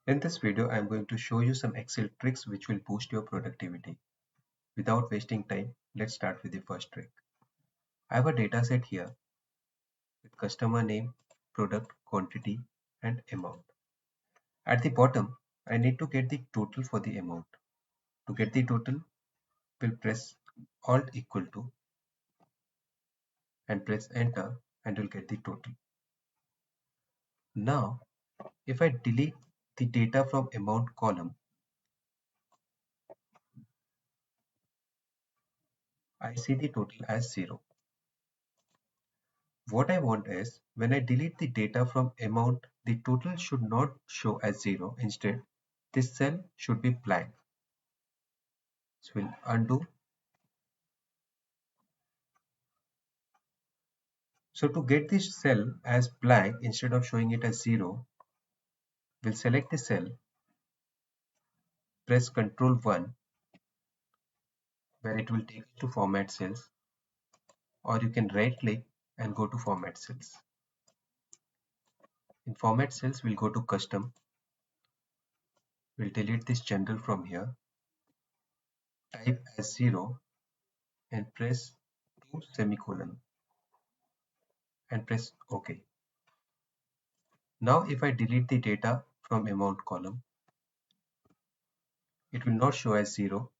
In this video, I am going to show you some Excel tricks which will boost your productivity. Without wasting time, let's start with the first trick. I have a data set here with customer name, product, quantity, and amount. At the bottom, I need to get the total for the amount. To get the total, we'll press Alt equal to and press enter and you'll get the total. Now, if I delete the data from amount column, I see the total as 0. What I want is, when I delete the data from amount, the total should not show as 0. Instead, this cell should be blank. So we'll undo. So to get this cell as blank, instead of showing it as 0, we'll select the cell, press Ctrl 1, where it will take us to Format Cells, or you can right click and go to Format Cells. In Format Cells, we'll go to Custom. We'll delete this general from here, type as 0 and press 2 semicolon and press OK. Now if I delete the data from amount column, it will not show as 0.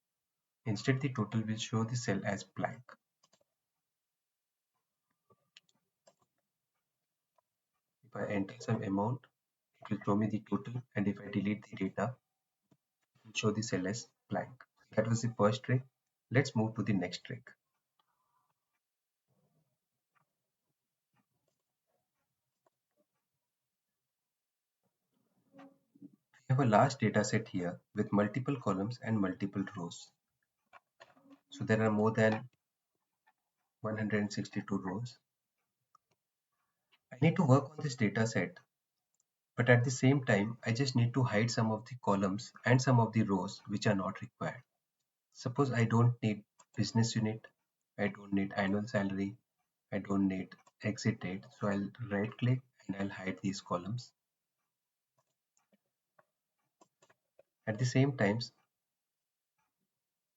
Instead, the total will show the cell as blank. If I enter some amount, it will show me the total, and if I delete the data, it will show the cell as blank. That was the first trick. Let's move to the next trick. We have a large data set here with multiple columns and multiple rows. So there are more than 162 rows. I need to work on this data set, but at the same time, I just need to hide some of the columns and some of the rows which are not required. Suppose I don't need business unit, I don't need annual salary, I don't need exit date. So I'll right click and I'll hide these columns. At the same time,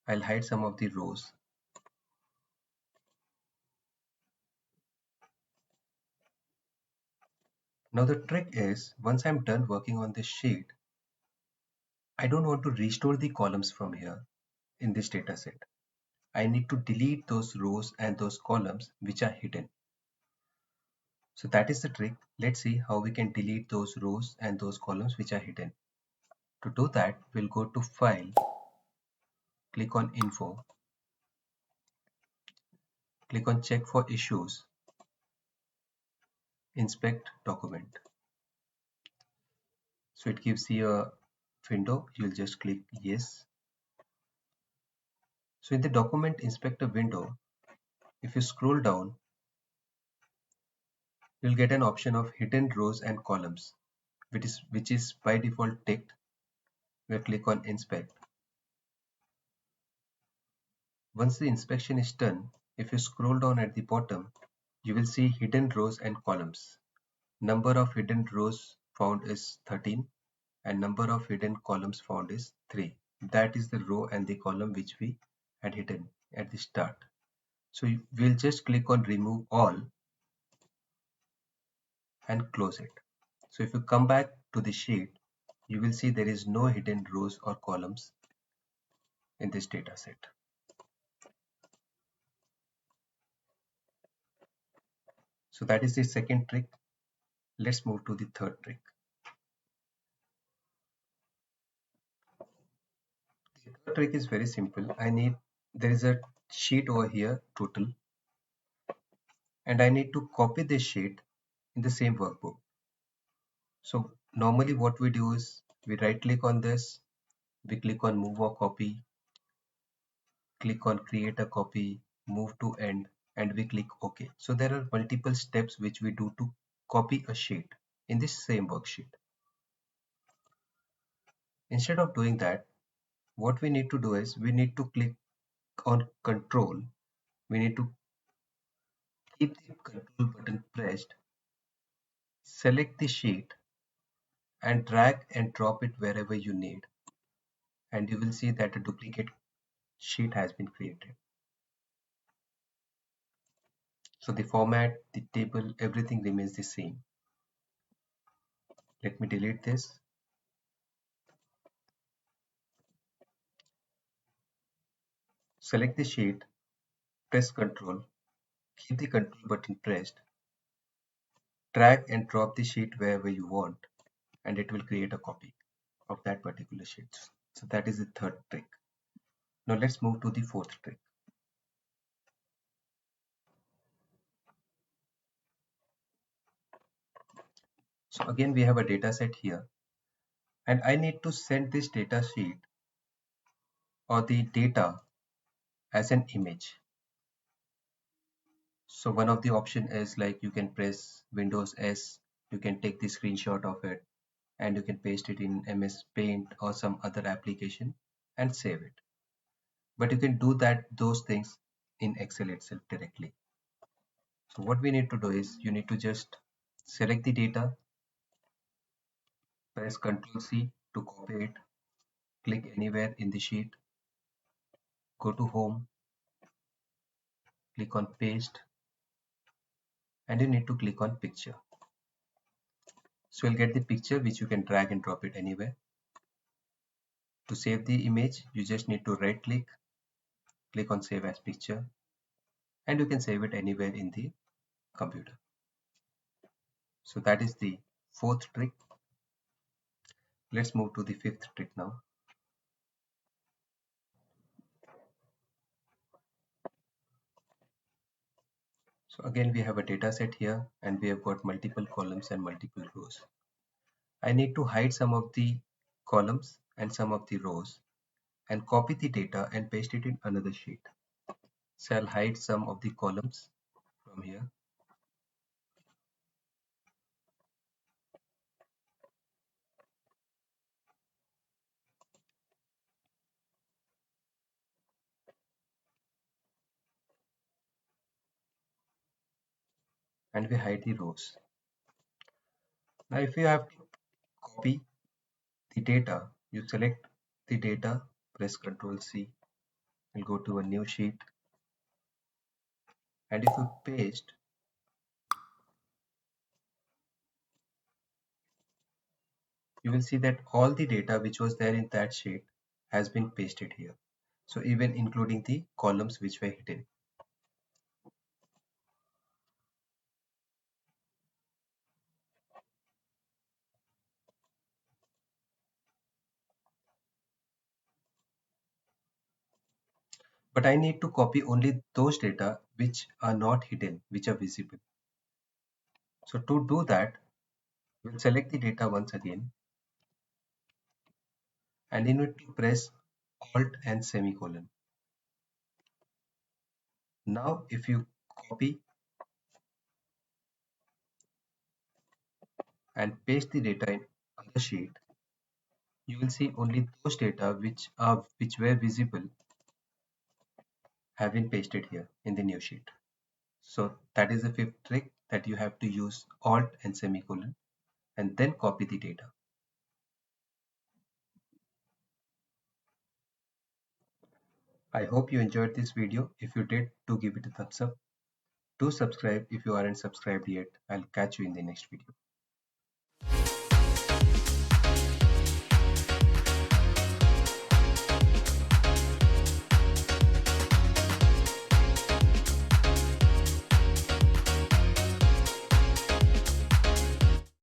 I'll hide some of the rows. Now the trick is, once I'm done working on this sheet, I don't want to restore the columns from here in this data set. I need to delete those rows and those columns which are hidden. So that is the trick. Let's see how we can delete those rows and those columns which are hidden. To do that, we'll go to File, click on Info, click on Check for Issues, Inspect Document. So it gives you a window. You'll just click Yes. So in the Document Inspector window, if you scroll down, you'll get an option of Hidden Rows and Columns, which is by default ticked. We'll click on Inspect. Once the inspection is done, if you scroll down at the bottom, you will see Hidden Rows and Columns. Number of hidden rows found is 13 and number of hidden columns found is 3. That is the row and the column which we had hidden at the start. So we'll just click on Remove All and close it. So if you come back to the sheet, you will see there is no hidden rows or columns in this data set. So that is the second trick. Let's move to the third trick. The third trick is very simple. There is a sheet over here, total, and I need to copy this sheet in the same workbook. So normally what we do is we right click on this, we click on move or copy, click on create a copy, move to end, and we click OK. So there are multiple steps which we do to copy a sheet in this same worksheet. Instead of doing that, what we need to do is we need to click on control. We need to keep the control button pressed, select the sheet and drag and drop it wherever you need, and you will see that a duplicate sheet has been created. So the format, the table, everything remains the same. Let me delete this. Select the sheet, press Ctrl, keep the Ctrl button pressed, drag and drop the sheet wherever you want, and it will create a copy of that particular sheet. So that is the third trick. Now let's move to the fourth trick. So again, we have a data set here, and I need to send this data sheet or the data as an image. So one of the option is like you can press Windows S, you can take the screenshot of it and you can paste it in MS Paint or some other application and save it. But you can do those things in Excel itself directly. So what we need to do is you need to just select the data, press Ctrl C to copy it, click anywhere in the sheet, go to home, click on paste, and you need to click on picture. So you'll get the picture which you can drag and drop it anywhere. To save the image, you just need to right click on save as picture, and you can save it anywhere in the computer. So that is the fourth trick. Let's move to the fifth trick now. So again, we have a data set here and we have got multiple columns and multiple rows. I need to hide some of the columns and some of the rows and copy the data and paste it in another sheet. So I'll hide some of the columns from here. And we hide the rows. Now if you have to copy the data, you select the data, press Ctrl C, and go to a new sheet. And if you paste, you will see that all the data which was there in that sheet has been pasted here. So even including the columns which were hidden. But I need to copy only those data which are not hidden, which are visible. So to do that, we'll select the data once again and you need to press Alt and semicolon. Now if you copy and paste the data in other sheet, you will see only those data which were visible have been pasted here in the new sheet. So that is the fifth trick, that you have to use Alt and semicolon and then copy the data. I hope you enjoyed this video. If you did, do give it a thumbs up. Do subscribe if you aren't subscribed yet. I'll catch you in the next video.